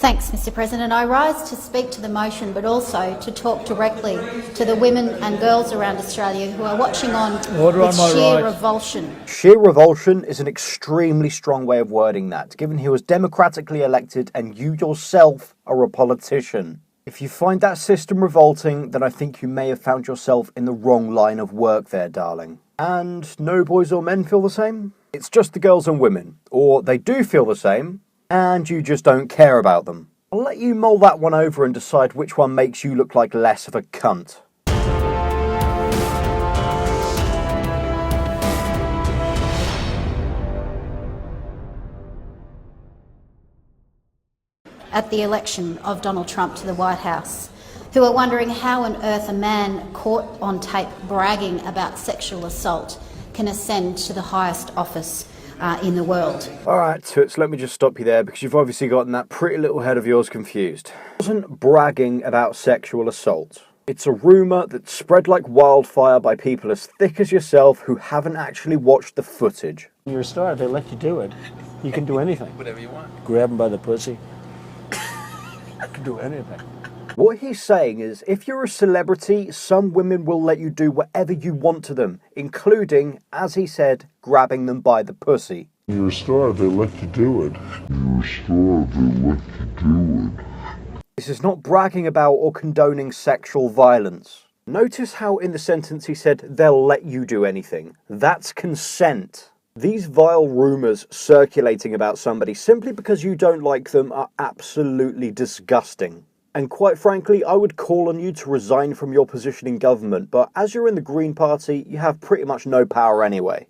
Thanks, Mr President. I rise to speak to the motion, but also to talk directly to the women and girls around Australia who are watching on with sheer revulsion. Sheer revulsion is an extremely strong way of wording that, given he was democratically elected and you yourself are a politician. If you find that system revolting, then I think you may have found yourself in the wrong line of work there, darling. And no boys or men feel the same? It's just the girls and women. Or they do feel the same, and you just don't care about them. I'll let you mull that one over and decide which one makes you look like less of a cunt. At the election of Donald Trump to the White House, who are wondering how on earth a man caught on tape bragging about sexual assault can ascend to the highest office in the world. Alright, Toots, let me just stop you there because you've obviously gotten that pretty little head of yours confused. It wasn't bragging about sexual assault. It's a rumour that's spread like wildfire by people as thick as yourself who haven't actually watched the footage. You're a star, they let you do it. You can do anything. Whatever you want. Grab them by the pussy. You can do anything. What he's saying is, if you're a celebrity, some women will let you do whatever you want to them, including, as he said, grabbing them by the pussy. You're a star, they let you do it. You're a star, they let you do it. This is not bragging about or condoning sexual violence. Notice how in the sentence he said, they'll let you do anything. That's consent. These vile rumours circulating about somebody simply because you don't like them are absolutely disgusting. And quite frankly, I would call on you to resign from your position in government, but as you're in the Green Party, you have pretty much no power anyway.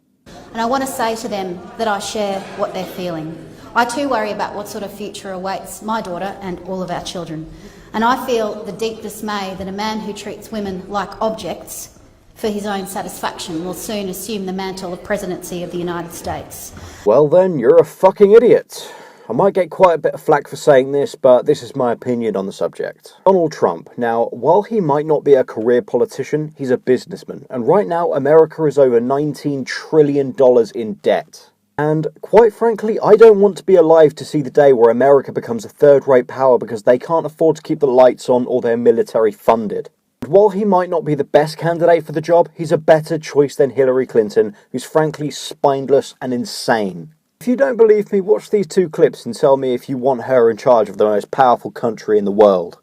And I want to say to them that I share what they're feeling. I too worry about what sort of future awaits my daughter and all of our children. And I feel the deep dismay that a man who treats women like objects for his own satisfaction will soon assume the mantle of presidency of the United States. Well then, you're a fucking idiot. I might get quite a bit of flack for saying this, but this is my opinion on the subject. Donald Trump. Now, while he might not be a career politician, he's a businessman. And right now, America is over $19 trillion in debt. And quite frankly, I don't want to be alive to see the day where America becomes a third-rate power because they can't afford to keep the lights on or their military funded. And while he might not be the best candidate for the job, he's a better choice than Hillary Clinton, who's frankly spineless and insane. If you don't believe me, watch these two clips and tell me if you want her in charge of the most powerful country in the world.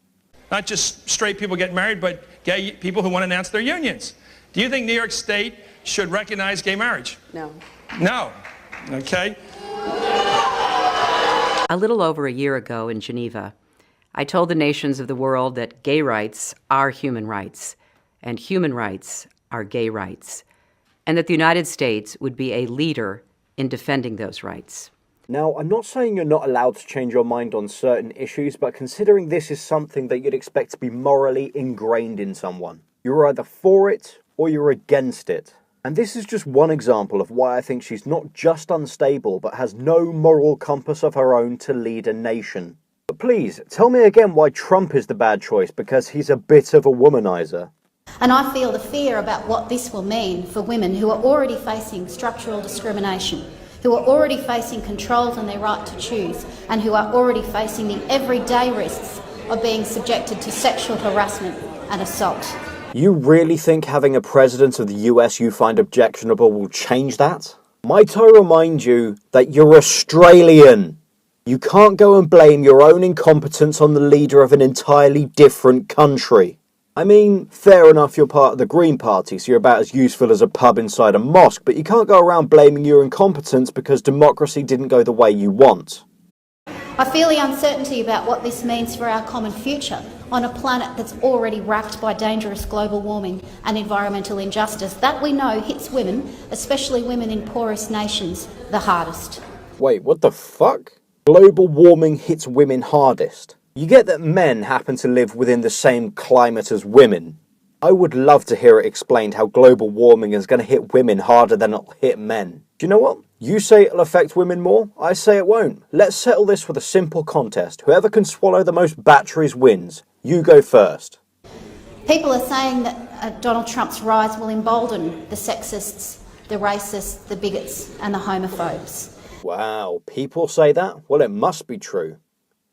Not just straight people get married, but gay people who want to announce their unions. Do you think New York State should recognize gay marriage? No. No. Okay. A little over a year ago in Geneva, I told the nations of the world that gay rights are human rights, and human rights are gay rights, and that the United States would be a leader in defending those rights. Now, I'm not saying you're not allowed to change your mind on certain issues, but considering this is something that you'd expect to be morally ingrained in someone, you're either for it or you're against it. And this is just one example of why I think she's not just unstable, but has no moral compass of her own to lead a nation. But please, tell me again why Trump is the bad choice, because he's a bit of a womanizer. And I feel the fear about what this will mean for women who are already facing structural discrimination, who are already facing controls on their right to choose, and who are already facing the everyday risks of being subjected to sexual harassment and assault. You really think having a president of the US you find objectionable will change that? Might I remind you that you're Australian? You can't go and blame your own incompetence on the leader of an entirely different country. I mean, fair enough, you're part of the Green Party, so you're about as useful as a pub inside a mosque, but you can't go around blaming your incompetence because democracy didn't go the way you want. I feel the uncertainty about what this means for our common future on a planet that's already racked by dangerous global warming and environmental injustice that we know hits women, especially women in poorest nations, the hardest. Wait, what the fuck? Global warming hits women hardest. You get that men happen to live within the same climate as women. I would love to hear it explained how global warming is going to hit women harder than it'll hit men. Do you know what? You say it'll affect women more, I say it won't. Let's settle this with a simple contest. Whoever can swallow the most batteries wins. You go first. People are saying that Donald Trump's rise will embolden the sexists, the racists, the bigots and the homophobes. Wow, people say that? Well, it must be true.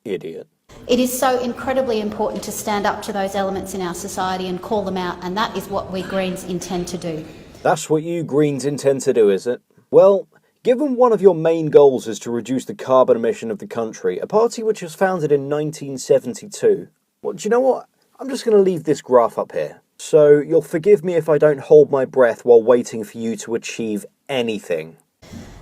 Idiot. It is so incredibly important to stand up to those elements in our society and call them out, and that is what we Greens intend to do. That's what you Greens intend to do, is it? Well, given one of your main goals is to reduce the carbon emission of the country, a party which was founded in 1972, well, do you know what? I'm just going to leave this graph up here. So you'll forgive me if I don't hold my breath while waiting for you to achieve anything.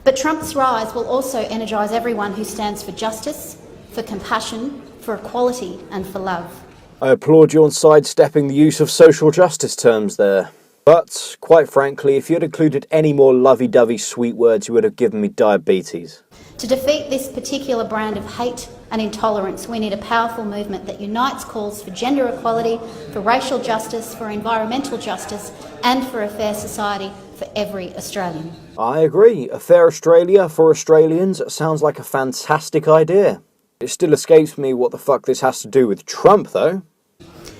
But Trump's rise will also energise everyone who stands for justice, for compassion, for equality and for love. I applaud you on sidestepping the use of social justice terms there. But, quite frankly, if you had included any more lovey-dovey sweet words, you would have given me diabetes. To defeat this particular brand of hate and intolerance, we need a powerful movement that unites calls for gender equality, for racial justice, for environmental justice, and for a fair society for every Australian. I agree. A fair Australia for Australians sounds like a fantastic idea. It still escapes me what the fuck this has to do with Trump, though.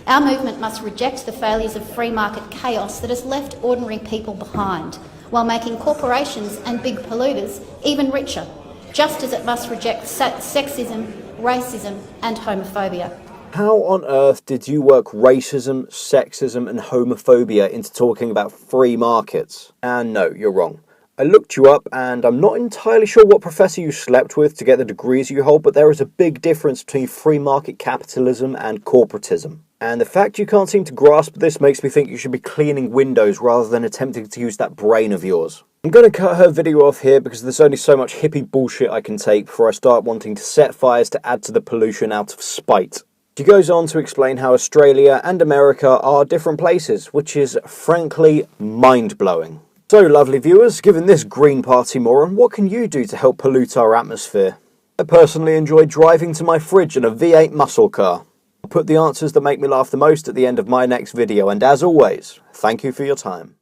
Our movement must reject the failures of free market chaos that has left ordinary people behind, while making corporations and big polluters even richer, just as it must reject sexism, racism and homophobia. How on earth did you work racism, sexism and homophobia into talking about free markets? And no, you're wrong. I looked you up and I'm not entirely sure what professor you slept with to get the degrees you hold, but there is a big difference between free market capitalism and corporatism. And the fact you can't seem to grasp this makes me think you should be cleaning windows rather than attempting to use that brain of yours. I'm going to cut her video off here because there's only so much hippie bullshit I can take before I start wanting to set fires to add to the pollution out of spite. She goes on to explain how Australia and America are different places, which is frankly mind-blowing. So, lovely viewers, given this Green Party moron, what can you do to help pollute our atmosphere? I personally enjoy driving to my fridge in a V8 muscle car. I'll put the answers that make me laugh the most at the end of my next video, and as always, thank you for your time.